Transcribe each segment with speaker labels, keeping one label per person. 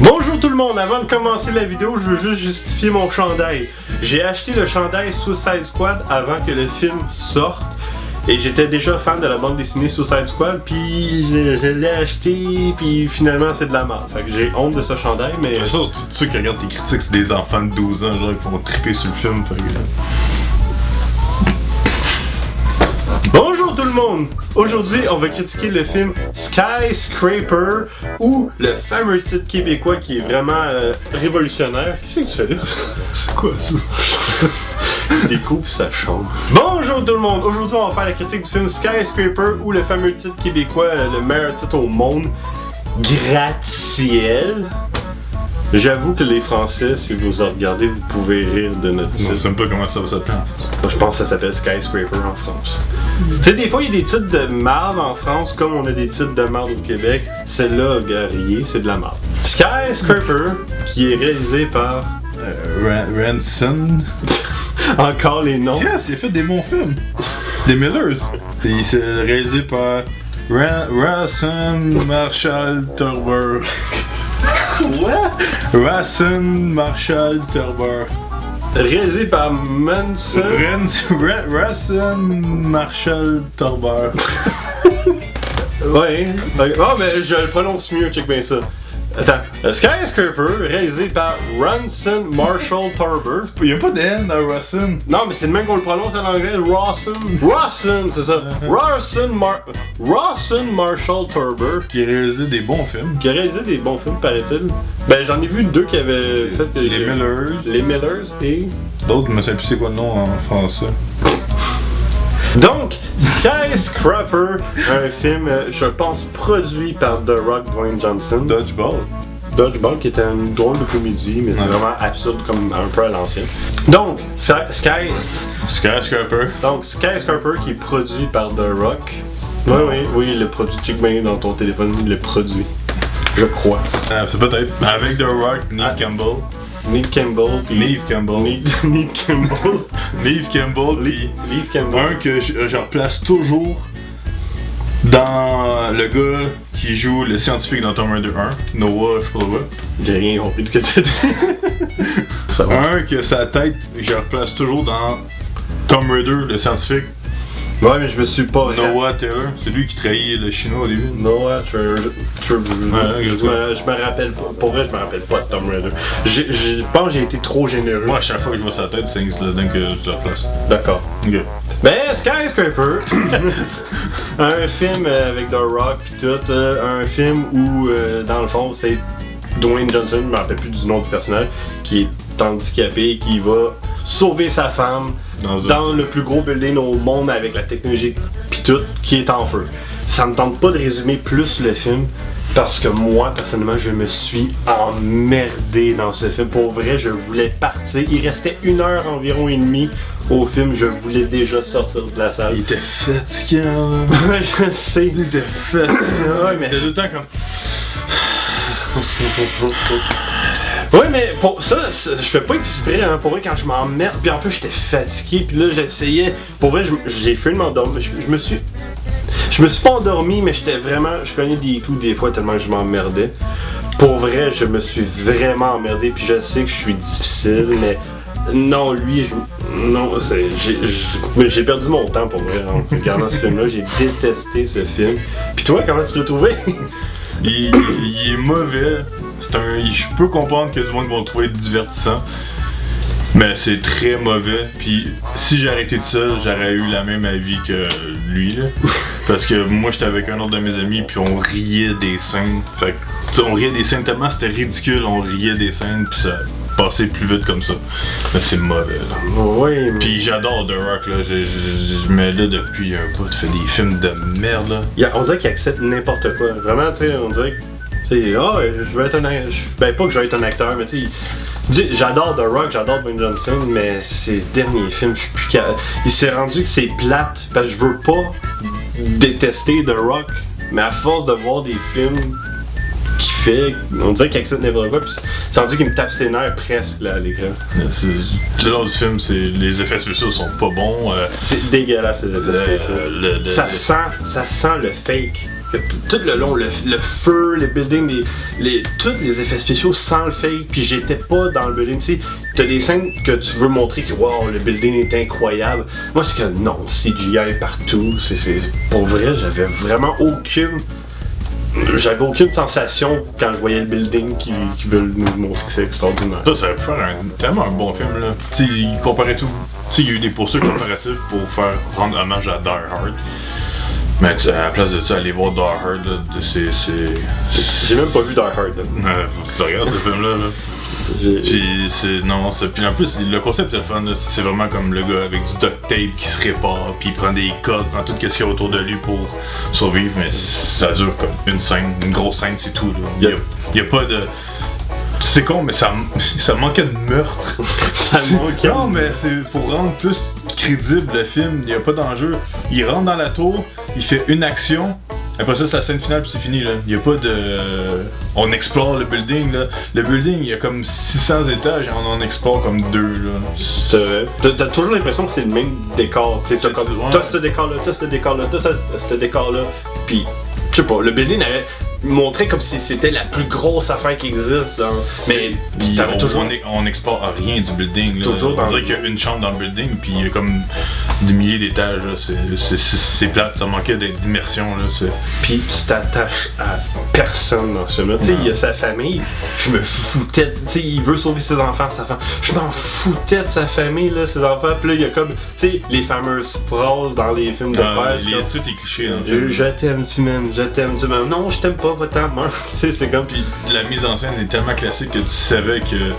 Speaker 1: Bonjour tout le monde, avant de commencer la vidéo, je veux juste justifier mon chandail. J'ai acheté le chandail Suicide Squad avant que le film sorte. Et j'étais déjà fan de la bande dessinée Suicide Squad, puis je l'ai acheté, puis finalement c'est de la merde. Fait que j'ai honte de ce chandail, mais...
Speaker 2: Ça, tous ceux qui regardent tes critiques, c'est des enfants de 12 ans, genre, qui vont triper sur le film. Fait que...
Speaker 1: Bonjour tout le monde! Aujourd'hui, on va critiquer le film Skyscraper, ou le fameux titre québécois qui est vraiment révolutionnaire. Qu'est-ce que tu fais là?
Speaker 2: C'est quoi ça?
Speaker 1: Découvre sa chambre. Bonjour tout le monde! Aujourd'hui, on va faire la critique du film Skyscraper, ou le fameux titre québécois, le meilleur titre au monde, Gratte-ciel. J'avoue que les Français, si vous regardez, vous pouvez rire de notre titre.
Speaker 2: Je sais même pas comment ça va s'appeler.
Speaker 1: Je pense que ça s'appelle Skyscraper en France. Tu sais, des fois, il y a des titres de marde en France, comme on a des titres de marde au Québec. Celle-là, Garrier, c'est de la marde. Skyscraper, qui est réalisé par...
Speaker 2: Ranson.
Speaker 1: Encore les noms.
Speaker 2: Yes, il a fait des bons films. Des Millers. Et c'est réalisé par Ranson Marshall Turber.
Speaker 1: Quoi?
Speaker 2: Ranson Marshall Turber.
Speaker 1: Réalisé par Manson.
Speaker 2: Ranson Marshall Turber.
Speaker 1: Ouais. Ah, mais je le prononce mieux, check bien ça. Attends. Skyscraper, réalisé par Ranson Marshall Turber.
Speaker 2: Il n'y a pas de N dans Ranson.
Speaker 1: Non, mais c'est le même qu'on le prononce en anglais. Rawson, c'est ça. Rawson Marshall Turber.
Speaker 2: Qui a réalisé des bons films.
Speaker 1: Qui a réalisé des bons films, paraît-il. Ben, j'en ai vu deux qui avaient fait...
Speaker 2: Les Millers.
Speaker 1: Les Millers et...
Speaker 2: D'autres, mais je sais plus c'est quoi le nom en français.
Speaker 1: Donc, Skyscraper, un film, je pense, produit par The Rock, Dwayne Johnson. Dodgeball, qui était une drôle de comédie, mais c'est vraiment absurde, comme un peu à l'ancienne. Donc,
Speaker 2: Skyscraper.
Speaker 1: Donc, Skyscraper, qui est produit par The Rock. Oui, il le produit. Check bien dans ton téléphone, il le produit. Je crois.
Speaker 2: C'est peut-être. Avec The Rock, Neve Campbell.
Speaker 1: Neve Campbell.
Speaker 2: Un que je replace toujours dans le gars qui joue le scientifique dans Tomb Raider 1, Noah, je sais pas quoi.
Speaker 1: J'ai rien compris de ce que tu as dit. Ça va.
Speaker 2: Un que sa tête, je replace toujours dans Tomb Raider, le scientifique.
Speaker 1: Ouais, mais je me suis pas...
Speaker 2: Noah Taylor, c'est lui qui trahit le chinois au début.
Speaker 1: Noah je me rappelle pas. Pour vrai, je me rappelle pas de Tomb Raider. Je pense que j'ai été trop généreux.
Speaker 2: Moi, à chaque fois que je vois sa tête, c'est là-dedans que je la replace.
Speaker 1: D'accord.
Speaker 2: Ok.
Speaker 1: Ben, Skyscraper, un film avec The Rock pis tout, un film où, dans le fond, c'est Dwayne Johnson, je me rappelle plus du nom du personnage, qui est handicapé et qui va sauver sa femme dans le plus gros building au monde avec la technologie pis tout, qui est en feu. Ça me tente pas de résumer plus le film, parce que moi, personnellement, je me suis emmerdé dans ce film. Pour vrai, je voulais partir. Il restait 1 heure environ et demie au film. Je voulais déjà sortir de la salle.
Speaker 2: Il était fatigant.
Speaker 1: Ouais, je sais.
Speaker 2: Il était fatigant.
Speaker 1: Ouais, mais...
Speaker 2: Il était tout le temps comme...
Speaker 1: Ouais, mais pour ça, je fais pas exprès, hein. Pour vrai, quand je m'emmerde, puis en plus j'étais fatigué, puis là j'essayais. Pour vrai, j'ai fait de m'endormir. Je me suis pas endormi, mais j'étais vraiment. Je cognais des clous des fois tellement que je m'emmerdais. Pour vrai, je me suis vraiment emmerdé, puis je sais que je suis difficile, mais non, lui, j'ai perdu mon temps pour vrai en regardant ce film-là. J'ai détesté ce film. Puis toi, comment tu l'as trouvé?
Speaker 2: Il est mauvais. Je peux comprendre que du monde va le trouver divertissant, mais c'est très mauvais. Puis si j'ai arrêté tout seul, j'aurais eu la même avis que lui là. Parce que moi j'étais avec un autre de mes amis, puis on riait des scènes. Fait que, on riait des scènes tellement c'était ridicule, on riait des scènes, puis ça passait plus vite comme ça. Mais c'est mauvais là.
Speaker 1: Oui. Mais...
Speaker 2: Puis j'adore The Rock là. Mais là depuis un bout, il fait des films de merde là.
Speaker 1: On dirait qu'il accepte n'importe quoi. Vraiment, tu sais, on dirait que je vais être un acteur. Ben, pas que je vais être un acteur, mais tu sais, j'adore The Rock, j'adore Dwayne Johnson, mais ses derniers films, je suis plus capable. Il s'est rendu que c'est plate, parce que je veux pas détester The Rock, mais à force de voir des films qu'il fait, on dirait qu'il accepte n'importe quoi, puis c'est rendu qu'il me tape ses nerfs presque là, à l'écran.
Speaker 2: Le long du film, les effets spéciaux sont pas bons.
Speaker 1: C'est dégueulasse, ces effets spéciaux. Ça sent le fake. Tout le long, le feu, les buildings, tous les effets spéciaux sans le fake, puis j'étais pas dans le building. Tu sais, t'as des scènes que tu veux montrer que wow, le building est incroyable. Moi, c'est que non, CGI partout. Pour vrai, j'avais aucune sensation quand je voyais le building qui veulent nous montrer que c'est extraordinaire.
Speaker 2: Ça aurait pu faire tellement un bon film là. Tu sais, il comparait tout. Tu sais, il y a eu des postures comparatifs pour rendre hommage à Die Hard. Mais à la place de ça, aller voir Die Hard, là,
Speaker 1: J'ai même pas vu Die Hard.
Speaker 2: Tu regardes ce film là. Puis en plus, le concept est le fun, là. C'est vraiment comme le gars avec du duct tape qui se répare, puis il prend des codes, prend tout ce qu'il y a autour de lui pour survivre, mais ça dure comme une grosse scène, c'est tout. Il y a pas de. C'est con, mais ça manquait de meurtre. Non, mais c'est pour rendre plus crédible le film, il n'y a pas d'enjeu. Il rentre dans la tour, il fait une action. Après ça, c'est la scène finale puis c'est fini là. Il n'y a pas de. On explore le building là. Le building, il y a comme 600 étages et on en explore comme 2 là.
Speaker 1: C'est vrai. T'as toujours l'impression que c'est le même décor. T'as ce décor-là, t'as ce décor-là, t'as ce décor-là. Puis, je sais pas, le building avait montré comme si c'était la plus grosse affaire qui existe. Mais
Speaker 2: on n'explore rien du building. Là.
Speaker 1: Toujours
Speaker 2: on dirait qu'il y a une chambre dans le building, puis il y a comme des milliers d'étages. C'est plate, ça manquait d'immersion.
Speaker 1: Puis tu t'attaches à personne dans ce film-là. Tu sais, il y a sa famille, je me foutais. Tu sais, il veut sauver ses enfants, sa femme. Je m'en foutais de sa famille, là, ses enfants. Puis là, il y a comme, tu sais, les fameuses phrases dans les films de père.
Speaker 2: Tout est cliché dans le
Speaker 1: film. Je t'aime, tu m'aimes, je t'aime, tu m'aimes. Non, je t'aime pas. Tu sais, c'est comme.
Speaker 2: Puis la mise en scène est tellement classique que tu savais que.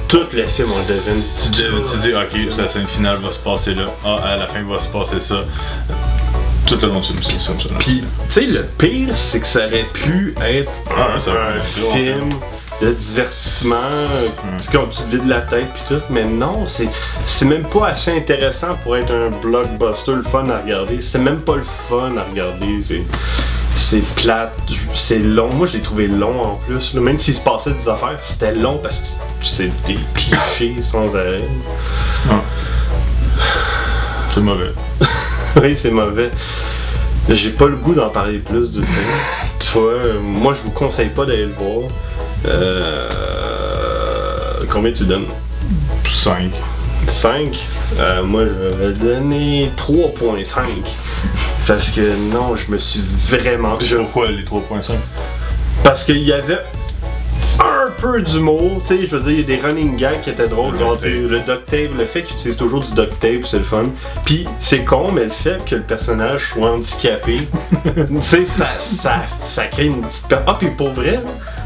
Speaker 1: Tous les films, on le devine.
Speaker 2: Tu dis, ok, la scène finale va se passer là. À la fin va se passer ça. Tout le long du film, c'est comme ça.
Speaker 1: Puis, tu sais, le pire, c'est que ça aurait pu être un film de divertissement, quand tu te vides la tête puis tout, mais non, c'est même pas assez intéressant pour être un blockbuster, le fun à regarder. C'est même pas le fun à regarder. C'est plate, c'est long. Moi, je l'ai trouvé long en plus. Là. Même s'il se passait des affaires, c'était long parce que c'est des clichés sans arrêt.
Speaker 2: C'est mauvais.
Speaker 1: Oui, c'est mauvais. J'ai pas le goût d'en parler plus du film. Tu vois, moi, je vous conseille pas d'aller le voir. Combien tu donnes?
Speaker 2: 5.
Speaker 1: 5? Moi, je vais donner 3.5. Parce que non, je me suis vraiment.
Speaker 2: Pourquoi les 3.5?
Speaker 1: Parce qu'il y avait un peu d'humour, tu sais, je veux dire, il y a des running gags qui étaient drôles, genre le duct tape, le fait qu'ils utilisent toujours du duct tape, c'est le fun. Puis c'est con, mais le fait que le personnage soit handicapé, tu sais, ça crée une petite. Ah, puis pour vrai,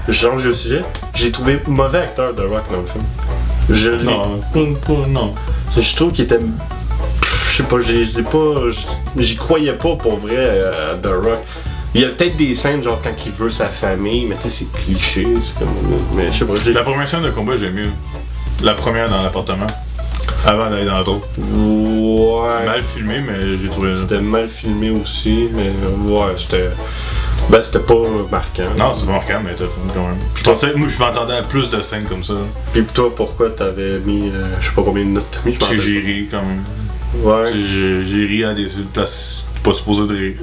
Speaker 1: je change de sujet, j'ai trouvé mauvais acteur de Rock dans le film.
Speaker 2: Non.
Speaker 1: Je trouve qu'il était. Je sais pas, j'y croyais pas pour vrai à The Rock. Il y a peut-être des scènes genre quand il veut sa famille, mais tu sais c'est cliché, c'est comme. Mais je sais pas.
Speaker 2: La première scène de combat j'ai mieux. La première dans l'appartement. Avant d'aller dans la tour.
Speaker 1: Ouais.
Speaker 2: Mal filmé, mais j'ai trouvé.
Speaker 1: C'était mal filmé aussi, mais ouais, c'était. Ben c'était pas marquant.
Speaker 2: Non, c'est pas marquant, mais t'as fun quand même. Moi je m'attendais à plus de scènes comme ça.
Speaker 1: Puis toi, pourquoi t'avais mis, je sais pas combien de notes t'as mis?
Speaker 2: Parce que j'ai ri quand même.
Speaker 1: Ouais.
Speaker 2: J'ai ri à des places pas supposées de rire.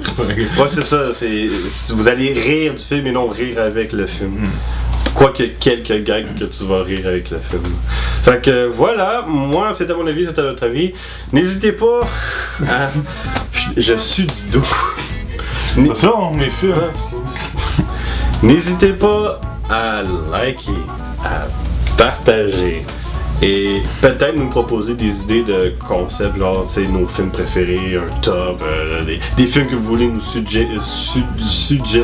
Speaker 1: Ouais, c'est ça. Vous allez rire du film et non rire avec le film. Quoique quelques gags que tu vas rire avec le film. Fait que voilà, moi c'était mon avis, c'était notre avis. N'hésitez pas à. Je suis du dos.
Speaker 2: C'est ça, mes films.
Speaker 1: N'hésitez pas à liker, à partager et peut-être nous proposer des idées de concepts, genre tu sais nos films préférés, un top, des films que vous voulez nous suggérer.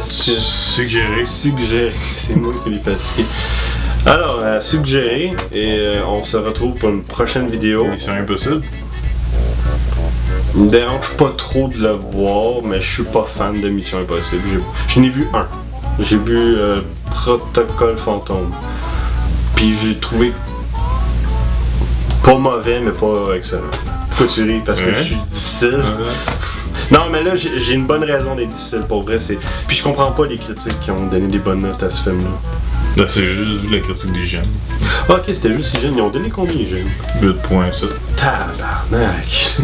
Speaker 1: C'est moi qui l'ai fatigué. Alors, suggérer et on se retrouve pour une prochaine vidéo.
Speaker 2: Mission Impossible.
Speaker 1: Il me dérange pas trop de le voir, mais je suis pas fan de Mission Impossible. Je n'ai vu un. J'ai vu Protocole Fantôme. Puis j'ai trouvé pas mauvais, mais pas excellent. Pourquoi tu ris? Parce que je suis difficile. Non, mais là, j'ai une bonne raison d'être difficile, pour vrai. Puis je comprends pas les critiques qui ont donné des bonnes notes à ce film-là.
Speaker 2: Là, c'est juste la critique des jeunes.
Speaker 1: Ah, ok, c'était juste les jeunes. Ils ont donné combien les jeunes?
Speaker 2: 8.7.
Speaker 1: Tabarnak!